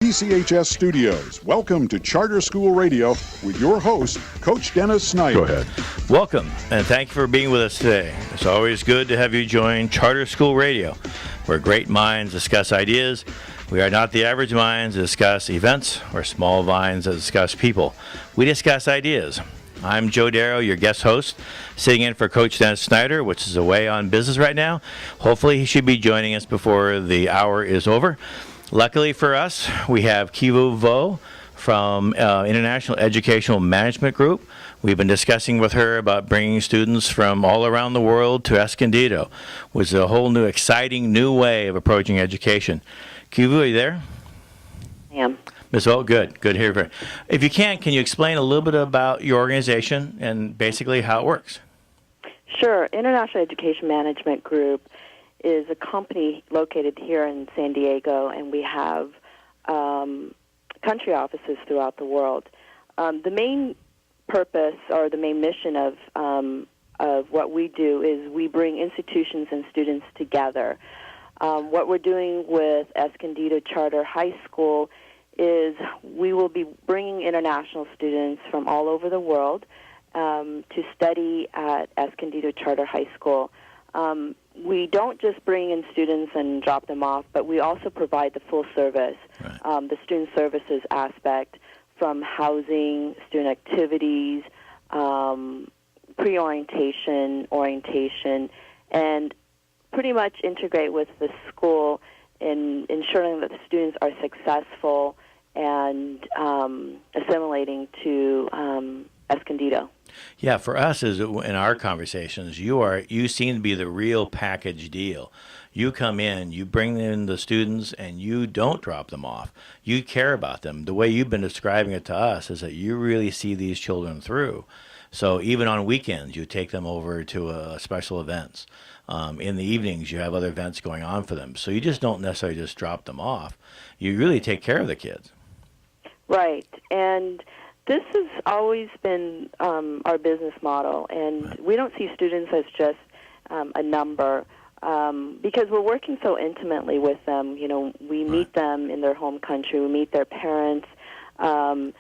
PCHS Studios. Welcome to Charter School Radio with your host, Coach Dennis Snyder. Go ahead. Welcome, and thank you for being with us today. It's always good to have you join Charter School Radio, where great minds discuss ideas. We are not the average minds that discuss events or small minds that discuss people. We discuss ideas. I'm Joe Darrow, your guest host, sitting in for Coach Dennis Snyder, which is away on business right now. Hopefully, he should be joining us before the hour is over. Luckily for us, we have Kieu from International Educational Management Group. We've been discussing with her about bringing students from all around the world to Escondido, which is a whole new, exciting new way of approaching education. Kieu, are you there? I am. Ms. Vo, good to hear from you. If you can you explain a little bit about your organization and basically how it works? Sure. International Education Management Group is a company located here in San Diego, and we have country offices throughout the world. The main purpose or the main mission of what we do is we bring institutions and students together. What we're doing with Escondido Charter High School is we will be bringing international students from all over the world to study at Escondido Charter High School. We don't just bring in students and drop them off, but we also provide the full service, right. The student services aspect, from housing, student activities, pre-orientation, orientation, and pretty much integrate with the school in ensuring that the students are successful and assimilating to Escondido. Yeah, for us, in our conversations, you seem to be the real package deal. You come in, you bring in the students, and you don't drop them off. You care about them. The way you've been describing it to us is that you really see these children through. So even on weekends, you take them over to special events. In the evenings, you have other events going on for them. So you just don't necessarily just drop them off. You really take care of the kids. Right, and this has always been our business model, and right. We don't see students as just a number because we're working so intimately with them. You know, we right. meet them in their home country, we meet their parents, and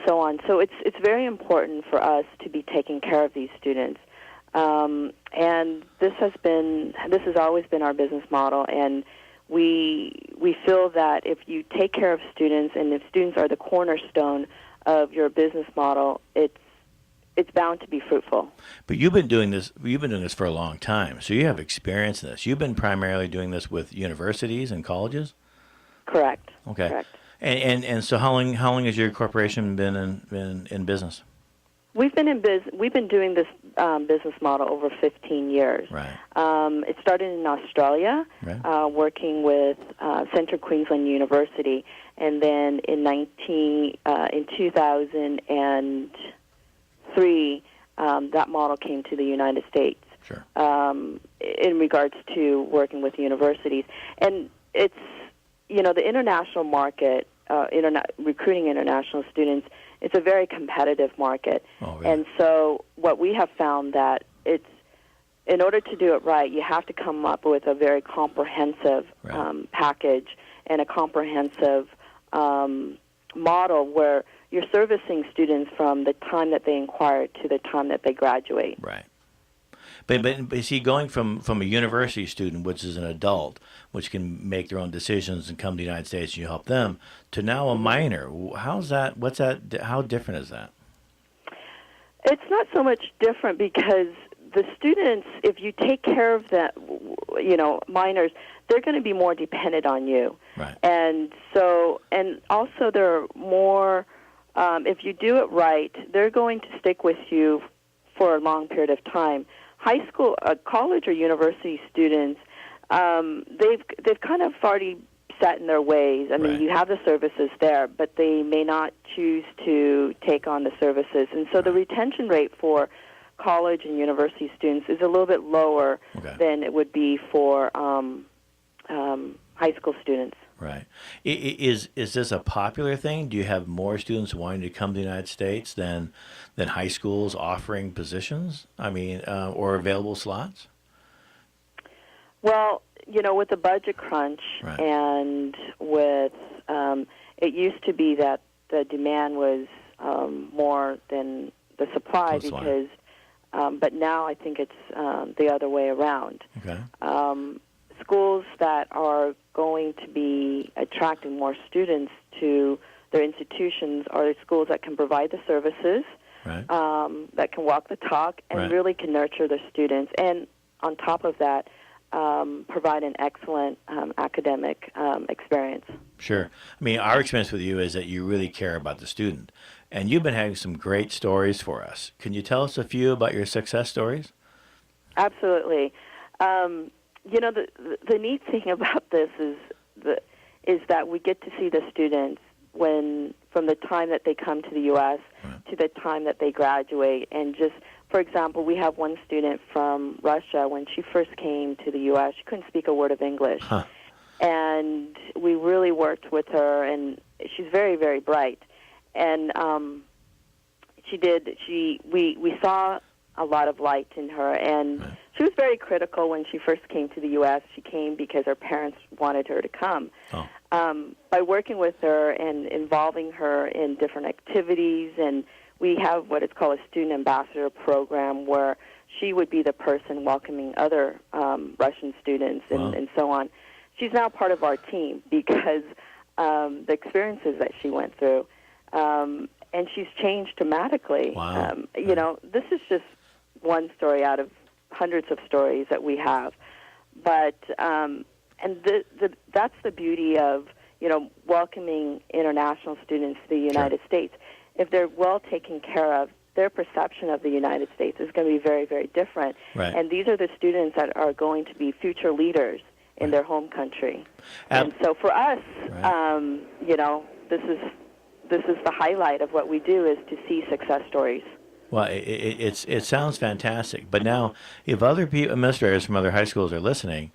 so on. So it's very important for us to be taking care of these students, and this has always been our business model, and we feel that if you take care of students, and if students are the cornerstone of your business model, it's bound to be fruitful. But you've been doing this for a long time, so you have experience in this. You've been primarily doing this with universities and colleges? Correct. Okay. Correct. And so how long has your corporation been in business? We've been doing this business model over 15 years. Right. It started in Australia, right. Working with Central Queensland University, and then in 2003, that model came to the United States. Sure. In regards to working with universities, and it's the international market, recruiting international students. It's a very competitive market. Oh, really? And so what we have found that in order to do it right, you have to come up with a very comprehensive right. package and a comprehensive model where you're servicing students from the time that they inquire to the time that they graduate. Right. But see, going from a university student, which is an adult, which can make their own decisions and come to the United States and you help them, to now a minor, how's that? What's that? How different is that? It's not so much different because the students, if you take care of the, minors, they're going to be more dependent on you. Right. And also they're more, if you do it right, they're going to stick with you for a long period of time. High school, college or university students, they've kind of already set in their ways. I mean, right. You have the services there, but they may not choose to take on the services. And so the retention rate for college and university students is a little bit lower okay. than it would be for high school students. Right. Is this a popular thing? Do you have more students wanting to come to the United States than high schools offering positions? I mean, or available slots? Well, with the budget crunch right. and with It used to be that the demand was more than the supply because, but now I think it's the other way around. Okay. Schools that are going to be attracting more students to their institutions are the schools that can provide the services, right. That can walk the talk, and right. really can nurture their students. And on top of that, provide an excellent academic experience. Sure. I mean, our experience with you is that you really care about the student. And you've been having some great stories for us. Can you tell us a few about your success stories? Absolutely. You know, the neat thing about this is that we get to see the students from the time that they come to the U.S. Right. to the time that they graduate. And just, for example, we have one student from Russia. When she first came to the U.S., she couldn't speak a word of English. Huh. And we really worked with her, and she's very, very bright. And we saw a lot of light in her, and right. she was very critical when she first came to the U.S. She came because her parents wanted her to come. Oh. By working with her and involving her in different activities, and we have what is called a student ambassador program where she would be the person welcoming other Russian students and, wow. and so on. She's now part of our team because the experiences that she went through, and she's changed dramatically. Wow. You know, this is just one story out of hundreds of stories that we have. But and that's the beauty of, you know, welcoming international students to the United sure. States. If they're well taken care of, their perception of the United States is going to be very, very different. Right. And these are the students that are going to be future leaders in right. their home country. And so for us, right. You know, this is the highlight of what we do, is to see success stories. Well, it sounds fantastic. But now, if other administrators from other high schools are listening,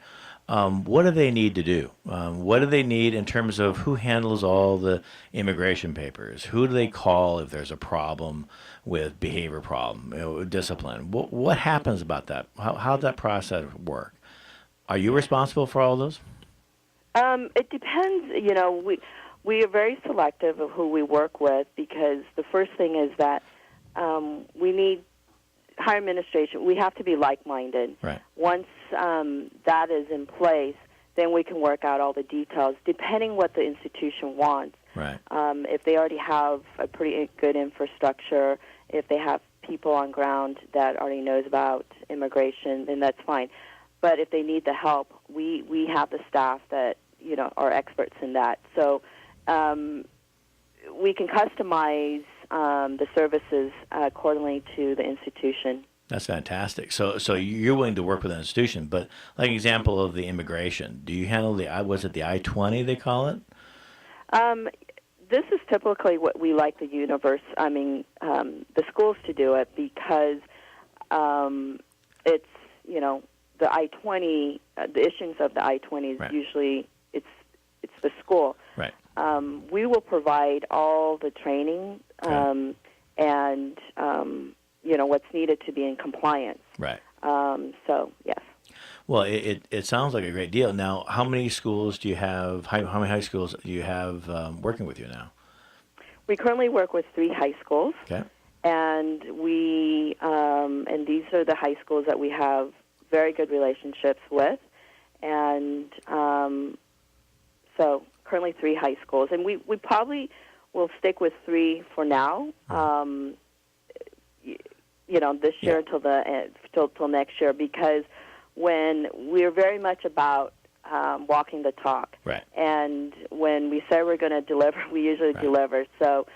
what do they need to do? What do they need in terms of who handles all the immigration papers? Who do they call if there's a problem with behavior problem, you know, discipline? What happens about that? How does that process work? Are you responsible for all those? It depends. You know, we are very selective of who we work with, because the first thing is that we need higher administration. We have to be like-minded. Right. Once that is in place, then we can work out all the details, depending what the institution wants. Right. If they already have a pretty good infrastructure, if they have people on ground that already knows about immigration, then that's fine. But if they need the help, we have the staff that, you know, are experts in that. So we can customize the services accordingly to the institution. That's fantastic. So you're willing to work with an institution, but like an example of the immigration, do you handle was it the I-20 they call it? This is typically what we like the schools to do it, because it's, you know, the I-20, the issuance of the I-20 is right. usually it's the school. Right. We will provide all the training okay. and you know, what's needed to be in compliance. Right. So yes. Well, it sounds like a great deal. Now, how many schools do you have? How many high schools do you have working with you now? We currently work with 3 high schools. Okay. And and these are the high schools that we have very good relationships with, and so currently 3 high schools, and we probably will stick with 3 for now. You know, this year till next year, because when we're very much about walking the talk, right. And when we say we're going to deliver, we usually right. deliver. So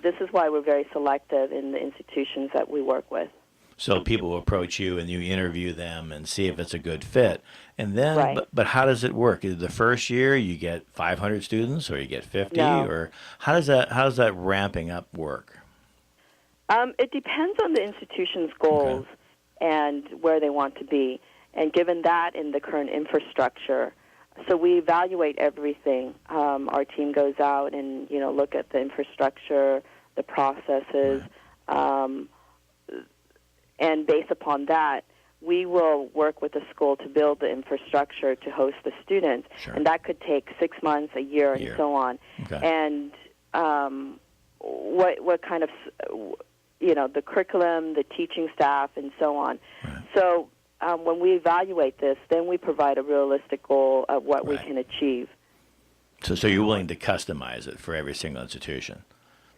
this is why we're very selective in the institutions that we work with. So people will approach you and you interview them and see if it's a good fit. And then, right. but how does it work? Is it the first year you get 500 students or you get 50? No. Or how does that ramping up work? It depends on the institution's goals okay. and where they want to be. And given that in the current infrastructure, so we evaluate everything. Our team goes out and, you know, look at the infrastructure, the processes, right. And based upon that, we will work with the school to build the infrastructure to host the students. Sure. And that could take 6 months, a year, and so on. Okay. And what kind of, the curriculum, the teaching staff, and so on. Right. So when we evaluate this, then we provide a realistic goal of what we can achieve. So you're willing to customize it for every single institution?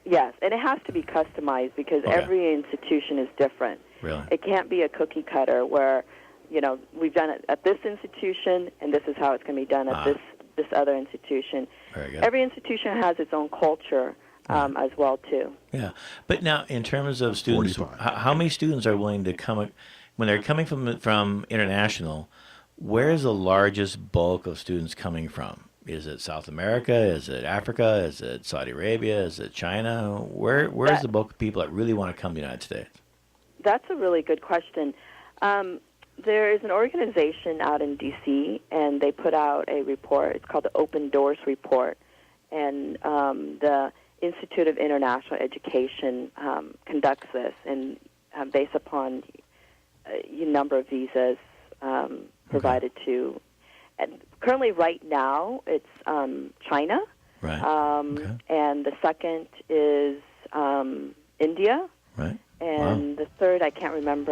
Yes, and it has to be customized because every institution is different. Really? It can't be a cookie cutter where, we've done it at this institution and this is how it's going to be done at this other institution. Very good. Every institution has its own culture as well, too. Yeah. But now, in terms of students, how many students are willing to come, when they're coming from international, where is the largest bulk of students coming from? Is it South America? Is it Africa? Is it Saudi Arabia? Is it China? Where's the bulk of people that really want to come to the United States? That's a really good question. There is an organization out in D.C., and they put out a report. It's called the Open Doors Report. And the Institute of International Education conducts this, and based upon a number of visas provided to. And currently, right now, it's China. Right. And the second is India. Right. And the third, I can't remember.